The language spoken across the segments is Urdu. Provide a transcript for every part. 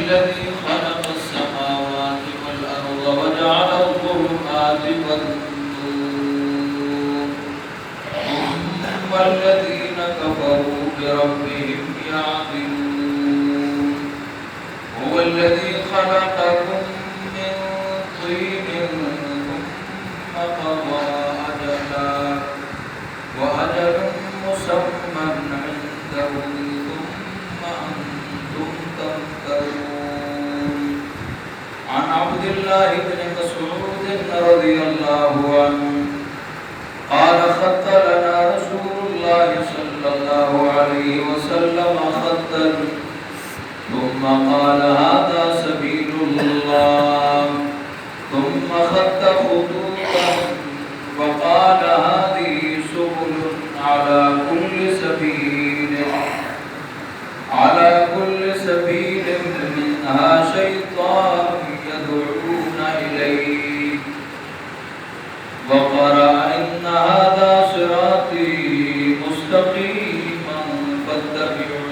الذي خلق السماوات والأرض وجعل الظلمات والنور ثم الذين كفروا بربهم يعدلون هو الذي خلقكم من طين ثم قضى أجلا وأجل مسمى عنده ثم أنتم تمترون. عن عبد الله بن مسعود رضي الله عنه قال خط لنا رسول الله صلى الله عليه وسلم خطا ثم قال هذا سبيل الله ثم خط خطوطا وقال هذه سبل على كل سبيل منها شيطان يدعون إليه وقرأ إن هذا صراطي مستقيما فاتبعوه.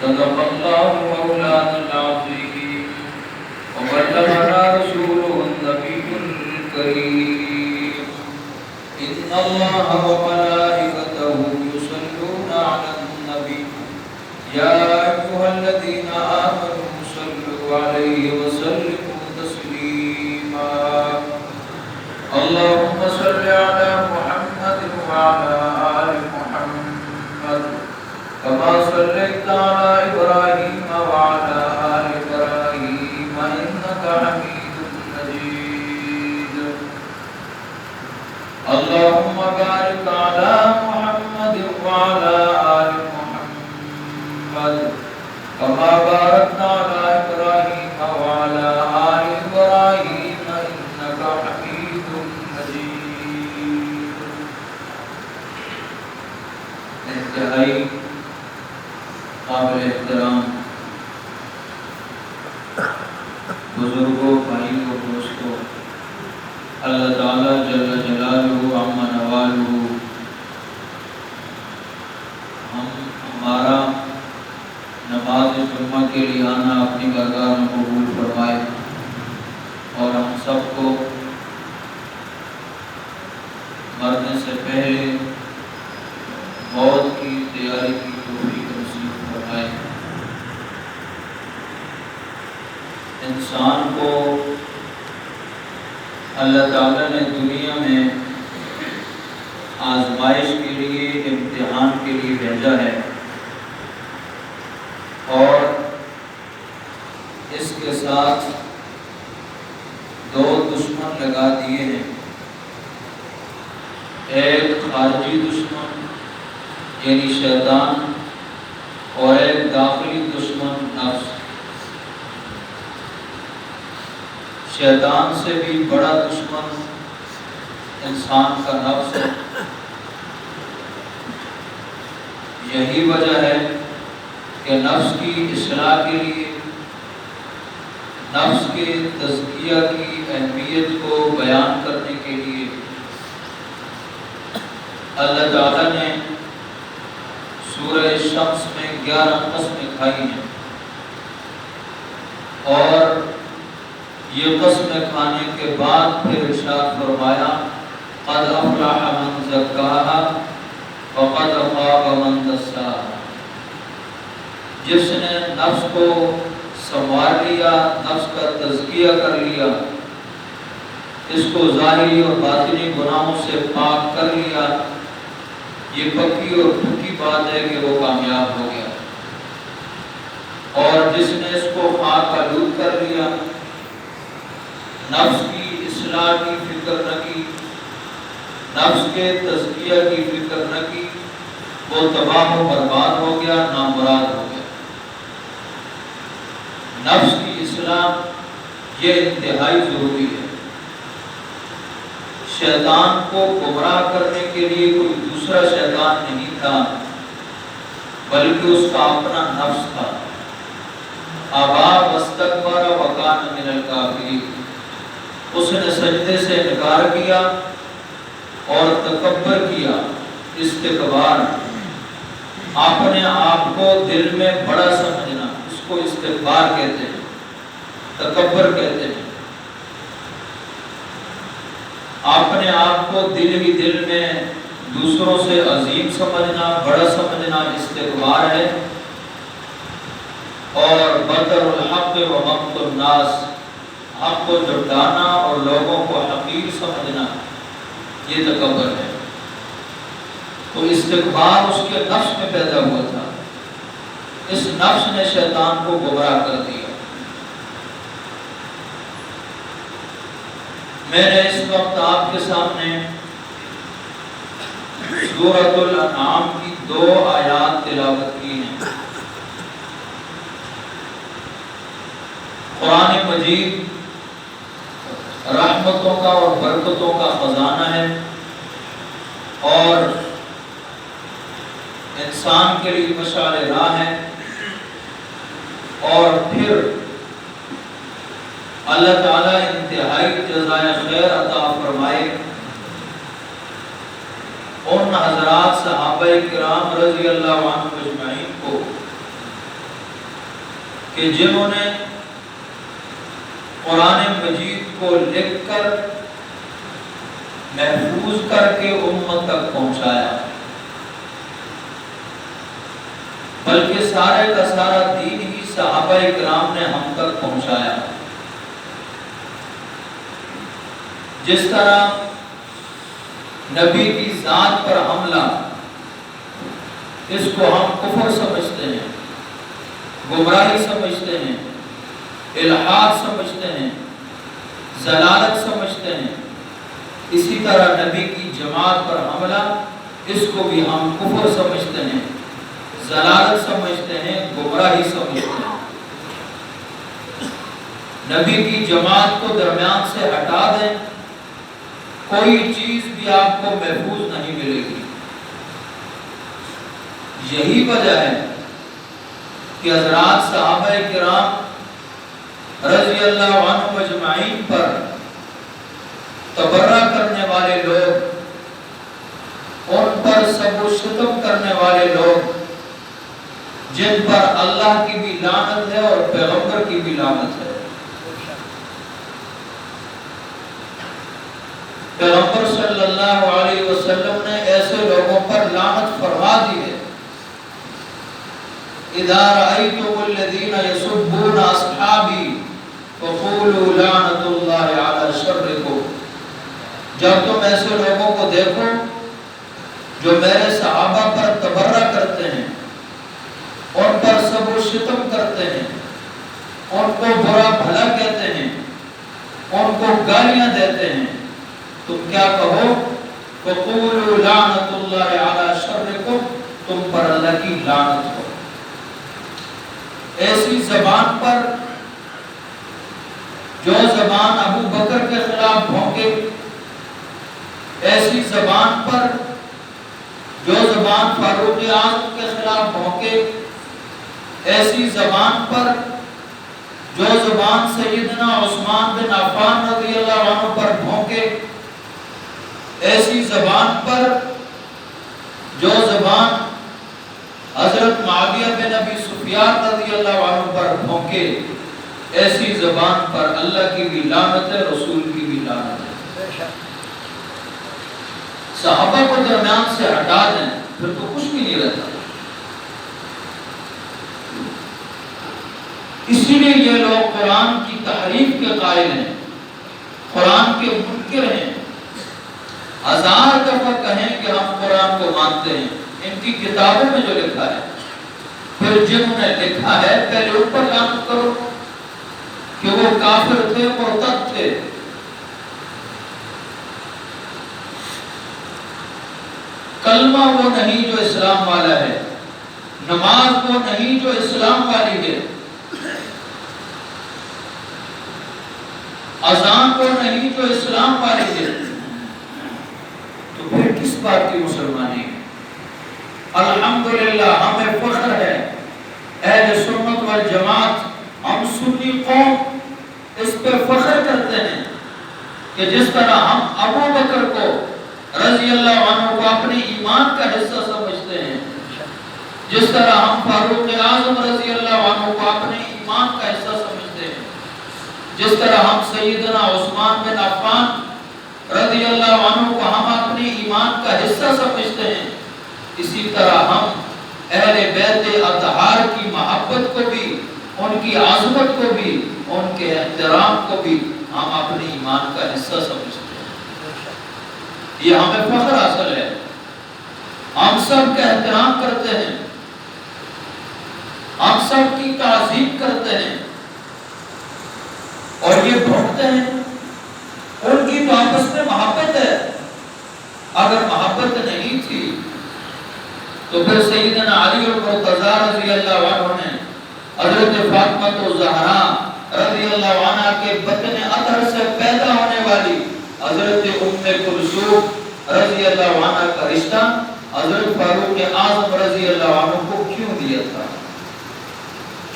صدق الله مولانا العظيم وبلغنا رسوله النبي الكريم. إن الله وملائكته يصلون على النبي يا أيها الذين آمنوا صلوا عليه وسلموا تسليما. اللهم صل على محمد وعلى آل محمد كما صليت على إبراهيم وعلى آل إبراهيم إنك حميد مجيد. اللهم بارك على محمد وعلى آل محمد كما باركت على إبراهيم وعلى آل إبراهيم إنك حميد مجيد. انتہائی قابل احترام بزرگوں، بھائیوں اور دوستوں، اللہ تعالیٰ جل جلالہ عم نوالہ ہمارا نماز جمعہ کے لیے آنا اپنی بارگاہ میں قبول فرمائے اور ہم سب کو مرنے سے پہلے موت کی تیاری کی توفیق نصیب فرمائے. انسان کو اللہ تعالیٰ نے دنیا میں آزمائش کے لیے، امتحان کے لیے بھیجا ہے اور اس کے ساتھ دو دشمن لگا دیے ہیں. ایک خارجی دشمن یعنی شیطان اور ایک داخلی دشمن نفس. شیطان سے بھی بڑا دشمن انسان کا نفس ہے. یہی وجہ ہے کہ نفس کی اصلاح کے لیے، نفس کے تزکیہ کی اہمیت کو بیان کرنے کے لیے اللہ تعالیٰ نے سورہ شمس میں 11 قسمیں کھائی ہیں اور یہ قسمیں کھانے کے بعد پھر ارشاد فرمایا قد افلح من زکاہا وقد خاب من دساہا. جس نے نفس کو سنوار لیا، نفس کا تزکیہ کر لیا، اس کو ظاہری اور باطنی گناہوں سے پاک کر لیا، یہ پکی اور پکی بات ہے کہ وہ کامیاب ہو گیا. اور جس نے اس کو خاک آلود کر لیا، نفس کی اصلاح کی فکر نہ کی، نفس کے تزکیہ کی فکر نہ کی، وہ تباہ و برباد ہو گیا، نامراد ہو گیا. نفس کی اصلاح یہ انتہائی ضروری ہے. شیطان کو گمراہ کرنے کے لیے کوئی دوسرا شیطان نہیں تھا بلکہ اس کا اپنا نفس تھا. ابا واستکبر وکان من الکافرین. اس نے سجدے سے انکار کیا اور تکبر کیا، استکبار. اپنے آپ کو دل میں بڑا سمجھنا، اس کو استکبار کہتے ہیں، تکبر کہتے ہیں۔ اپنے آپ کو دل ہی دل میں دوسروں سے عظیم سمجھنا، بڑا سمجھنا استکبار ہے۔ اور بطر الحق و مقت الناس، حق کو جھٹلانا اور لوگوں کو حقیر سمجھنا، یہ تکبر ہے۔ تو استکبار اس کے نفس میں پیدا ہوا تھا، اس نفس نے شیطان کو گمراہ کر دیا۔ میں نے اس وقت آپ کے سامنے سورۃ الانعام کی 2 آیات تلاوت کی ہیں۔ قرآن مجید رحمتوں کا اور برکتوں کا خزانہ ہے، اور انسان کے لیے مشعل راہ ہے، اور پھر اللہ تعالیٰ انتہائی جزائے خیر عطا فرمائے ان حضرات صحابہ کرام رضی اللہ عنہ اجمعین کو کہ جنہوں نے قرآن مجید کو لکھ کر محفوظ کر کے امت تک پہنچایا، بلکہ سارے کا سارا دین ہی صحابہ کرام نے ہم تک پہنچایا۔ جس طرح نبی کی ذات پر حملہ، اس کو ہم کفر سمجھتے ہیں، گمراہی سمجھتے ہیں، الحاد سمجھتے ہیں، ضلالت سمجھتے ہیں، اسی طرح نبی کی جماعت پر حملہ، اس کو بھی ہم کفر سمجھتے ہیں، ضلالت سمجھتے ہیں، گمراہی سمجھتے ہیں۔ نبی کی جماعت کو درمیان سے ہٹا دیں، کوئی چیز بھی آپ کو محفوظ نہیں ملے گی۔ یہی وجہ ہے کہ حضرات صحابہ کرام رضی اللہ عنہ اجمعین پر تبرہ کرنے والے لوگ، ان پر سب و شتم کرنے والے لوگ، جن پر اللہ کی بھی لعنت ہے اور پیغمبر کی بھی لعنت ہے، پیغمبر صلی اللہ علیہ وسلم نے ایسے لوگوں پر لعنت فرما دی ہے۔ اذا رأيتم الذين يسبون اصحابي فقولوا لعنت اللہ علی شرکم، جب تم ایسے لوگوں کو دیکھو جو میرے صحابہ پر تبرہ کرتے ہیں، ان پر سب و شتم کرتے ہیں، ان کو برا بھلا کہتے ہیں، ان کو گالیاں دیتے ہیں، تم کیا کہو؟ فقولوا لعنت اللہ علی شرکم، تم پر اللہ کی لعنت ہو۔ ایسی زبان پر جو زبان ابو بکر کے خلاف بھونکے، ایسی زبان پر جو زبان فاروق اعظم کے خلاف بھونکے، ایسی زبان پر جو زبان سیدنا عثمان بن عفان رضی اللہ عنہ پر بھونکے، ایسی زبان پر جو زبان حضرت معاویہ بن ابی سفیان رضی اللہ عنہ پر بھونکے، ایسی زبان پر اللہ کی بھی لعنت ہے، رسول کی بھی لعنت ہے۔ صحابہ کو درمیان سے ہٹا دیں، پھر تو کچھ بھی نہیں رہتا۔ اسی لیے یہ لوگ قرآن کی تحریف کے قائل ہیں، قرآن کے منکر ہیں، 1000 دفعہ کہیں کہ ہم قرآن کو مانتے ہیں، ان کی کتابوں میں جو لکھا ہے، پھر جنہوں نے لکھا ہے پہلے ان پر لعنت کرو کہ وہ کافر تھے، مرتد تھے۔ کلمہ وہ نہیں جو اسلام والا ہے، نماز وہ نہیں جو اسلام والی ہے، اذان وہ نہیں جو اسلام والی ہے، تو پھر کس بات کی مسلمانی ہے؟ الحمدللہ ہمیں فخر ہے، اہل سنت والجماعت، ہم سنی قوم اس پہ فخر کرتے ہیں کہ جس طرح ہم ابو بکر کو رضی اللہ عنہ کو اپنے ایمان کا حصہ سمجھتے ہیں، جس طرح ہم فاروق اعظم رضی اللہ عنہ کو اپنے ایمان کا حصہ سمجھتے ہیں، جس طرح ہم سیدنا عثمان بن عفان رضی اللہ عنہ کو ہم اپنے ایمان کا حصہ سمجھتے ہیں، اسی طرح ہم اہل بیت اطہار کی محبت کو بھی، ان کی عظمت کو بھی، ان کے احترام کو بھی ہم اپنے ایمان کا حصہ سمجھتے ہیں۔ یہ ہمیں فخر حاصل ہے، ہم سب کا احترام کرتے ہیں، ہم سب کی تعظیم کرتے ہیں اور یہ ڈھونڈتے ہیں۔ ان کی تو آپس میں محبت ہے، اگر محبت نہیں تھی تو پھر سیدنا علی المرتضی رضی اللہ عنہ نے حضرت فاطمہ الزہرا رضی اللہ عنہ کے بطن اطہر سے پیدا ہونے والی حضرت ام کلثوم رضی اللہ عنہ کا رشتہ حضرت فاروق اعظم رضی اللہ عنہ کو کیوں دیا تھا؟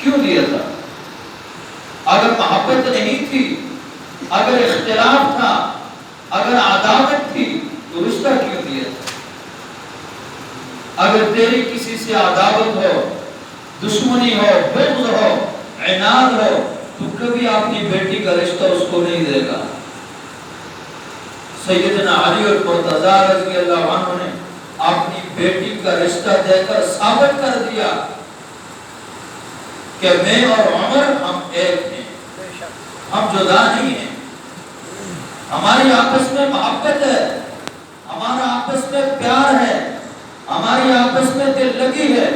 کیوں دیا تھا؟ اگر محبت نہیں تھی، اگر اختلاف تھا، اگر عداوت تھی تو رشتہ کیوں دیا تھا؟ اگر تیری کسی سے عداوت ہو، دشمنی ہو، بغض ہو، عناد ہو، تو کبھی اپنی بیٹی کا رشتہ اس کو نہیں دے گا۔ سیدنا علی المرتضی رضی اللہ عنہ نے اپنی بیٹی کا رشتہ دے کر ثابت کر دیا کہ میں اور عمر ہم ایک ہیں، ہم جدا نہیں ہیں، ہماری آپس میں محبت ہے، ہمارا آپس میں پیار ہے، ہماری آپس میں دل لگی ہے۔